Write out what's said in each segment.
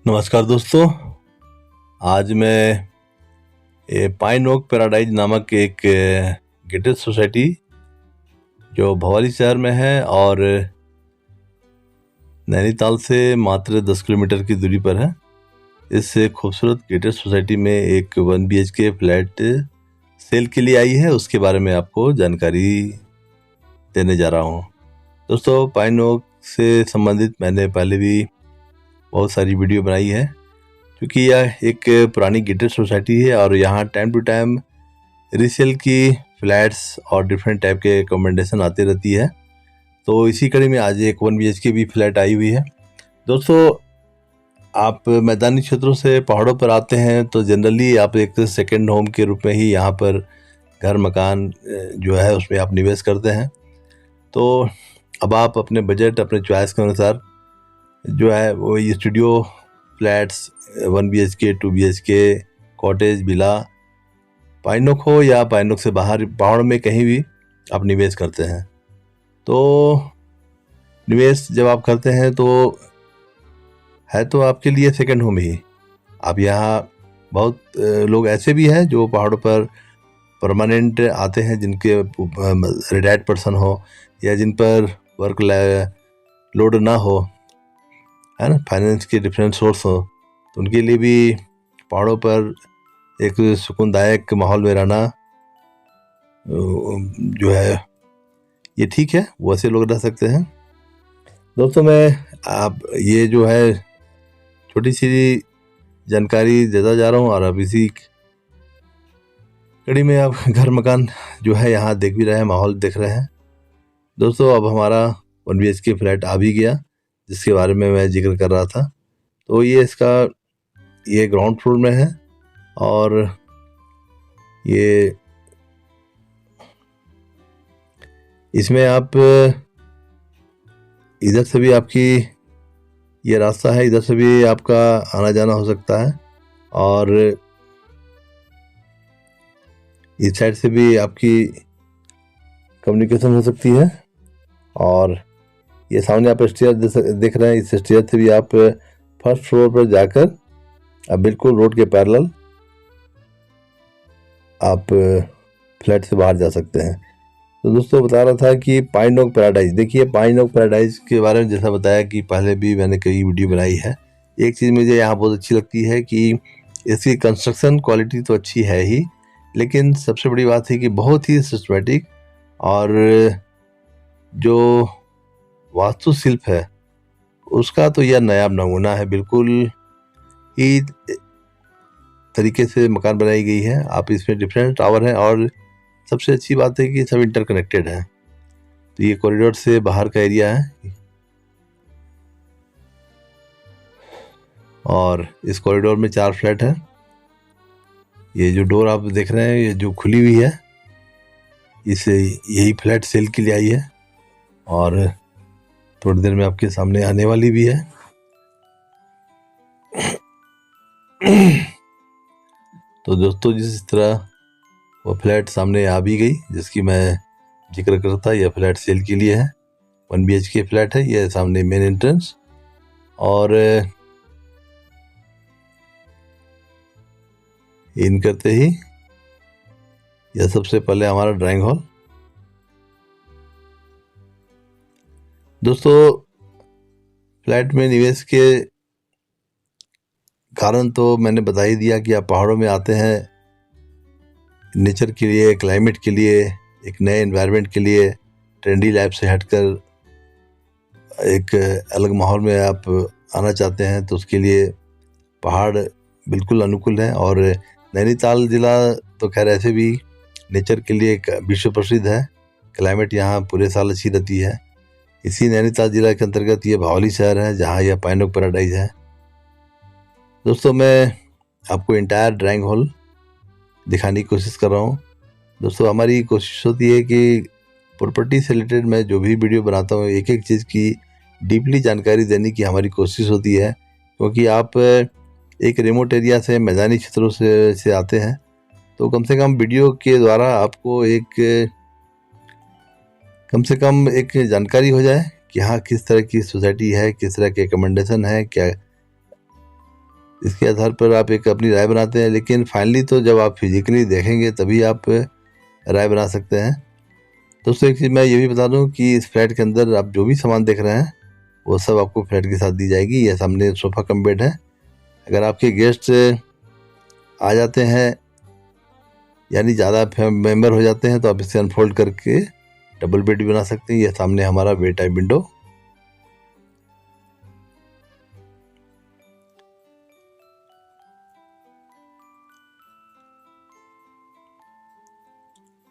नमस्कार दोस्तों। आज मैं पाइन ओक पैराडाइज नामक एक गेटेड सोसाइटी जो भवाली शहर में है और नैनीताल से मात्र 10 किलोमीटर की दूरी पर है। इस खूबसूरत गेटेड सोसाइटी में एक 1 BHK फ्लैट सेल के लिए आई है, उसके बारे में आपको जानकारी देने जा रहा हूँ। दोस्तों, पाइन ओक से संबंधित मैंने पहले भी बहुत सारी वीडियो बनाई है, क्योंकि यह एक पुरानी गेटेड सोसाइटी है और यहाँ टाइम टू टाइम रीसेल की फ्लैट्स और डिफरेंट टाइप के रिकमेंडेशन आती रहती है। तो इसी कड़ी में आज एक 1 BHK भी फ्लैट आई हुई है। दोस्तों, आप मैदानी क्षेत्रों से पहाड़ों पर आते हैं तो जनरली आप एक सेकेंड होम के रूप में ही यहाँ पर घर मकान जो है उसमें आप निवेश करते हैं। तो अब आप अपने बजट, अपने चॉइस के अनुसार जो है वो ये studio flats 1 BHK, 2 BHK, cottage, villa, पाइनोक हो या पाइनोक से बाहर पहाड़ में कहीं भी आप निवेश करते हैं। तो निवेश जब आप करते हैं तो है तो आपके लिए सेकंड होम ही। आप यहाँ बहुत लोग ऐसे भी हैं जो पहाड़ों पर परमानेंट आते हैं, जिनके रिटायर्ड पर्सन हो या जिन पर वर्क लोड ना हो, है ना, फाइनेंस के डिफरेंट सोर्स हो, तो उनके लिए भी पहाड़ों पर एक सुकूनदायक माहौल में रहना जो है ये ठीक है, वैसे लोग रह सकते हैं। दोस्तों, मैं आप ये जो है छोटी सी जानकारी देता जा रहा हूँ और अब इसी कड़ी में आप घर मकान जो है यहाँ देख भी रहे हैं, माहौल देख रहे हैं। दोस्तों, अब हमारा 1 BHK फ्लैट आ भी गया, जिसके बारे में मैं जिक्र कर रहा था। तो ये ग्राउंड फ्लोर में है और ये इसमें आप इधर से भी आपकी ये रास्ता है, इधर से भी आपका आना जाना हो सकता है और इस साइड से भी आपकी कम्युनिकेशन हो सकती है। और ये सामने आप स्टेयर देख रहे हैं, इस स्टेयर से भी आप फर्स्ट फ्लोर पर जाकर अब बिल्कुल रोड के पैरेलल आप फ्लैट से बाहर जा सकते हैं। तो दोस्तों, बता रहा था कि पाइन ओक पैराडाइज, देखिए पाइन ओक पैराडाइज के बारे में जैसा बताया कि पहले भी मैंने कई वीडियो बनाई है। एक चीज़ मुझे यहाँ बहुत अच्छी लगती है कि इसकी कंस्ट्रक्शन क्वालिटी तो अच्छी है ही, लेकिन सबसे बड़ी बात है कि बहुत ही सिस्टमेटिक और जो वास्तुशिल्प है उसका तो यह नायाब नमूना है। बिल्कुल ही तरीके से मकान बनाई गई है। आप इसमें डिफरेंट टावर हैं और सबसे अच्छी बात है कि सब इंटरकनेक्टेड है। तो ये कॉरिडोर से बाहर का एरिया है और इस कॉरिडोर में 4 फ्लैट है। ये जो डोर आप देख रहे हैं, ये जो खुली हुई है, इसे यही फ्लैट सेल के लिए आई है और थोड़ी देर में आपके सामने आने वाली भी है। तो दोस्तों, जिस तरह वो फ्लैट सामने आ भी गई जिसकी मैं जिक्र करता, यह फ्लैट सेल के लिए है। 1 BHK फ्लैट है। यह सामने मेन एंट्रेंस और इन करते ही यह सबसे पहले हमारा ड्राइंग हॉल। दोस्तों, फ्लैट में निवेश के कारण तो मैंने बता ही दिया कि आप पहाड़ों में आते हैं नेचर के लिए, क्लाइमेट के लिए, एक नए एनवायरनमेंट के लिए, ट्रेंडी लाइफ से हटकर एक अलग माहौल में आप आना चाहते हैं, तो उसके लिए पहाड़ बिल्कुल अनुकूल है। और नैनीताल ज़िला तो खैर ऐसे भी नेचर के लिए एक विश्व प्रसिद्ध है। क्लाइमेट यहाँ पूरे साल अच्छी रहती है। इसी नैनीताल ज़िला के अंतर्गत ये भवाली शहर है जहाँ यह पाइन ओक पैराडाइज है। दोस्तों, मैं आपको इंटायर ड्राइंग हॉल दिखाने की कोशिश कर रहा हूँ। दोस्तों, हमारी कोशिश होती है कि प्रॉपर्टी से रिलेटेड मैं जो भी वीडियो बनाता हूँ, एक एक चीज़ की डीपली जानकारी देने की हमारी कोशिश होती है, क्योंकि आप एक रिमोट एरिया से, मैदानी क्षेत्रों से आते हैं, तो कम से कम वीडियो के द्वारा आपको कम से कम एक जानकारी हो जाए कि हाँ, किस तरह की सोसाइटी है, किस तरह के रिकमेंडेशन है, क्या इसके आधार पर आप एक अपनी राय बनाते हैं, लेकिन फाइनली तो जब आप फिजिकली देखेंगे तभी आप राय बना सकते हैं। दोस्तों एक चीज़ मैं ये भी बता दूं कि इस फ्लैट के अंदर आप जो भी सामान देख रहे हैं वो सब आपको फ्लैट के साथ दी जाएगी। यह सामने सोफ़ा कम बेड है। अगर आपके गेस्ट आ जाते हैं यानी ज़्यादा मेंबर हो जाते हैं तो आप इसे अनफोल्ड करके डबल बेड भी बना सकते हैं। यह सामने हमारा बेड टाइप विंडो।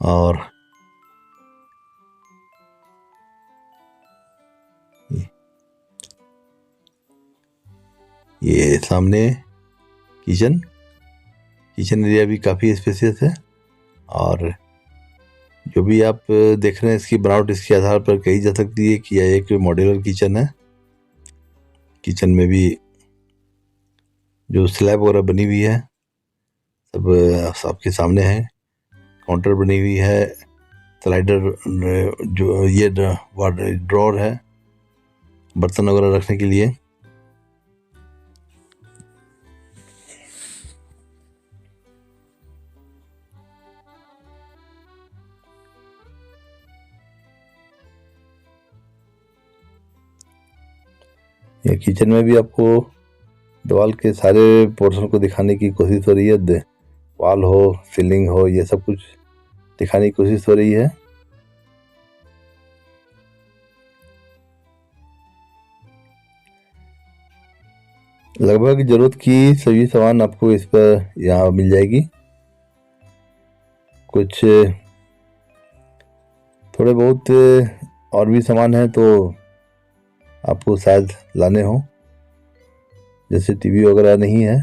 और ये सामने किचन एरिया भी काफ़ी स्पेसियस है। और जो भी आप देख रहे हैं इसकी बनावट इसके आधार पर कही जा सकती है कि यह एक मॉड्यूलर किचन है। किचन में भी जो स्लैब वगैरह बनी हुई है सब आपके सामने है। काउंटर बनी हुई है, स्लाइडर जो ये ड्रॉर है बर्तन वगैरह रखने के लिए। ये किचन में भी आपको दीवार के सारे पोर्शन को दिखाने की कोशिश हो रही है। वॉल हो, सीलिंग हो, ये सब कुछ दिखाने की कोशिश हो रही है। लगभग जरूरत की सभी सामान आपको इस पर यहाँ मिल जाएगी। कुछ थोड़े बहुत और भी सामान है तो आपको शायद लाने हो, जैसे टीवी वगैरह नहीं है।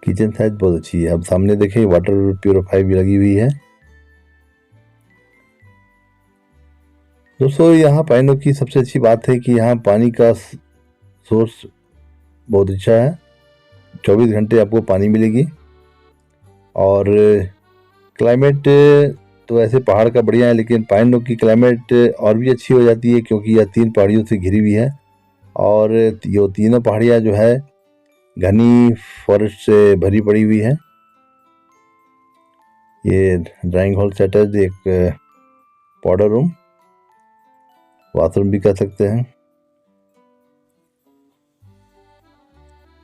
किचन साइज बहुत अच्छी है। अब सामने देखें वाटर प्यूरिफायर भी लगी हुई है। दोस्तों यहाँ पाइनो की सबसे अच्छी बात है कि यहाँ पानी का सोर्स बहुत अच्छा है। 24 घंटे आपको पानी मिलेगी। और क्लाइमेट तो ऐसे पहाड़ का बढ़िया है, लेकिन पाइनो की क्लाइमेट और भी अच्छी हो जाती है क्योंकि यह 3 पहाड़ियों से घिरी हुई है। और ये तीनों पहाड़ियाँ जो है घनी फॉरेस्ट से भरी पड़ी हुई है। ये ड्राइंग हॉल सेटअप, एक पाउडर रूम, बाथरूम भी कह सकते हैं।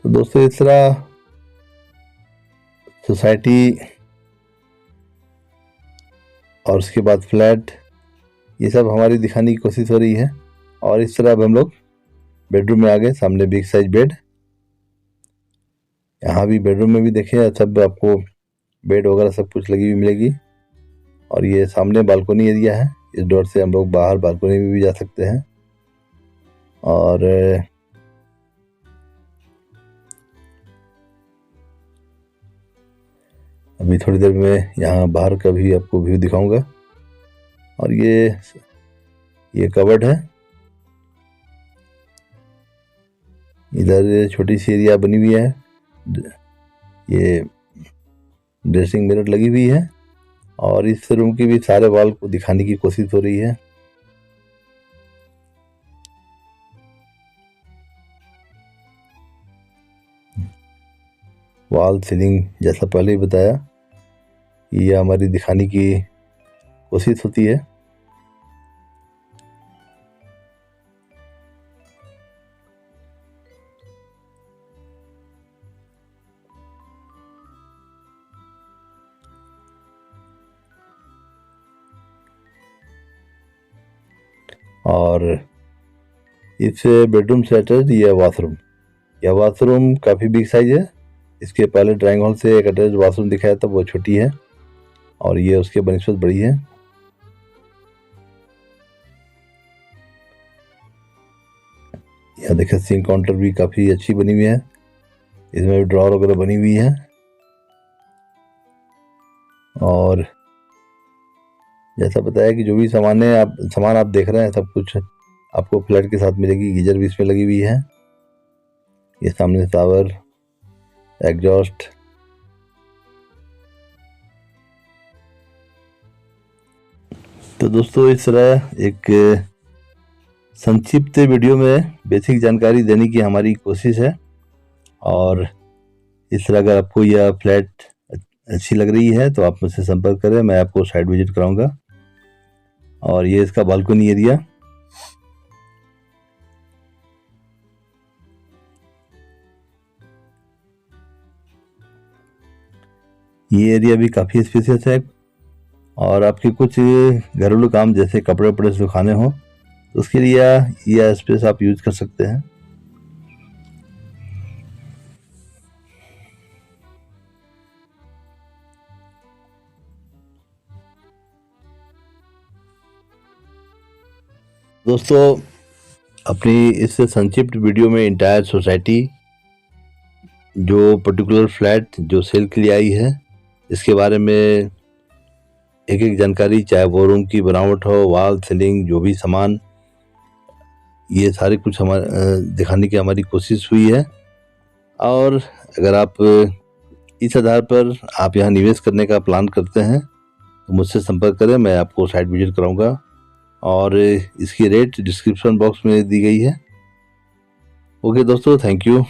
तो दोस्तों इस तरह सोसाइटी और उसके बाद फ्लैट ये सब हमारी दिखाने की कोशिश हो रही है। और इस तरह अब हम लोग बेडरूम में आ गए। सामने बिग साइज बेड, यहाँ भी बेडरूम में भी देखें सब आपको बेड वगैरह सब कुछ लगी हुई मिलेगी। और ये सामने बालकोनी एरिया है। इस डोर से हम लोग बाहर बालकोनी में भी जा सकते हैं। और अभी थोड़ी देर में यहाँ बाहर का भी आपको व्यू दिखाऊंगा। और ये कवर्ड है। इधर छोटी सी एरिया बनी हुई है। ये ड्रेसिंग मिरर लगी हुई है। और इस रूम की भी सारे वॉल को दिखाने की कोशिश हो रही है। वॉल सीलिंग जैसा पहले ही बताया, ये हमारी दिखाने की कोशिश होती है। और इस बेडरूम से अटैच यह वाशरूम काफ़ी बिग साइज है। इसके पहले ड्राइंग हॉल से एक अटैच वाशरूम दिखाया था, वो छोटी है और ये उसके बनिस्पत बड़ी है। यहाँ देखिए सिंक काउंटर भी काफ़ी अच्छी बनी हुई है। इसमें भी ड्रॉर वगैरह बनी हुई है। और जैसा बताया कि जो भी सामान आप देख रहे हैं सब कुछ आपको फ्लैट के साथ मिलेगी। गीजर भी इसमें लगी हुई है। ये सामने शावर, एग्जॉस्ट, तो दोस्तों इस तरह एक संक्षिप्त वीडियो में बेसिक जानकारी देने की हमारी कोशिश है, और इस तरह अगर आपको यह फ्लैट अच्छी लग रही है तो आप मुझसे संपर्क करें, मैं आपको साइट विजिट कराऊंगा। और ये इसका बालकनी एरिया, ये एरिया भी काफ़ी स्पेशियस है, और आपके कुछ घरेलू काम जैसे कपड़े वपड़े सुखाने हो तो उसके लिए यह स्पेस आप यूज कर सकते हैं। दोस्तों, अपनी इस संक्षिप्त वीडियो में इंटायर सोसाइटी, जो पर्टिकुलर फ्लैट जो सेल के लिए आई है, इसके बारे में एक एक जानकारी, चाहे वो रूम की बनावट हो, वॉल सीलिंग, जो भी सामान, ये सारे कुछ हमारे दिखाने की हमारी कोशिश हुई है। और अगर आप इस आधार पर आप यहाँ निवेश करने का प्लान करते हैं तो मुझसे संपर्क करें, मैं आपको साइट विजिट कराऊंगा, और इसकी रेट डिस्क्रिप्शन बॉक्स में दी गई है। ओके दोस्तों, थैंक यू।